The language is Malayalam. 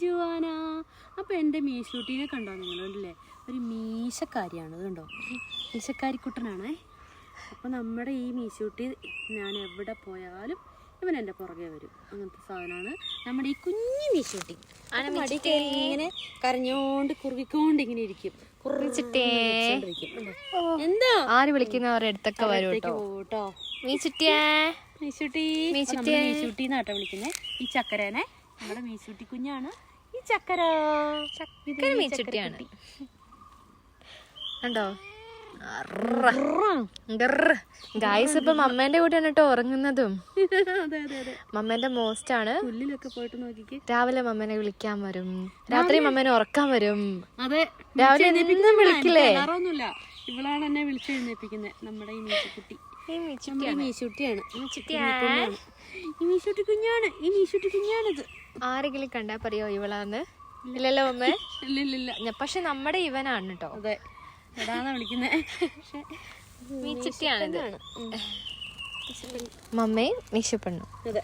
ജുവാന. അപ്പോൾ എൻ്റെ മീശൂട്ടീനെ കണ്ടോ നിങ്ങളുണ്ടല്ലേ? ഒരു മീശക്കാരിയാണ്, കണ്ടോ? മീശക്കാരിക്കുട്ടനാണേ. അപ്പോൾ നമ്മുടെ ഈ മീശൂട്ടി ഞാൻ എവിടെ പോയാലും ഇവൻ എൻ്റെ പുറകെ വരും. അങ്ങനത്തെ സാധനമാണ് നമ്മുടെ ഈ കുഞ്ഞു മീശൂട്ടി. മടി കയറി ഇങ്ങനെ കരഞ്ഞോണ്ട് കുറുകിക്കൊണ്ട് ഇങ്ങനെ ഇരിക്കും. എന്താ ആര് വിളിക്കുന്നവരുടെ അടുത്തൊക്കെ വരും കേട്ടോ. മീശുട്ടിയേ, മീശൂട്ടി, മീശൂട്ടി എന്നാട്ടോ വിളിക്കുന്നത് ഈ ചക്കരേനെ. നമ്മുടെ മീശൂട്ടി കുഞ്ഞാണ് ഈ ചക്കര. മീശുട്ടിയാണ് കണ്ടോ. ഗായ്സ് ഇപ്പൊ മമ്മേന്റെ കൂടെയാണ് കേട്ടോ ഉറങ്ങുന്നതും. മമ്മേന്റെ മോസ്റ്റ് ആണ്. പുല്ലിലൊക്കെ പോയിട്ട് നോക്കിക്ക്. രാവിലെ മമ്മേനെ വിളിക്കാൻ വരും, രാത്രി മമ്മേനെ ഉറക്കാൻ വരും. അതെ, രാവിലെ എന്നും വിളിക്കില്ലേ? ഒന്നുമില്ല, ഇവളാണ് എന്നെ വിളിച്ചെഴുന്നേപ്പിക്കുന്നത്. നമ്മുടെ ഈ മീശുട്ടി. ഈ മീശുട്ടിയാണ്. ഈ മീശുട്ടി കുഞ്ഞാണ്. ഈ മീശുട്ടി കുഞ്ഞാണിത്. ആരെങ്കിലും കണ്ടാ പറയോ ഇവളാന്ന്? ഇല്ലല്ലോ മമ്മേ. ഇല്ല. പക്ഷെ നമ്മുടെ ഇവനാണ് കേട്ടോ. അതെ, എടാന്നാ വിളിക്കുന്നത്. മീശുട്ടിയാണിത്. മമ്മയും മീശുപ്പെണ്ണും. അതെ.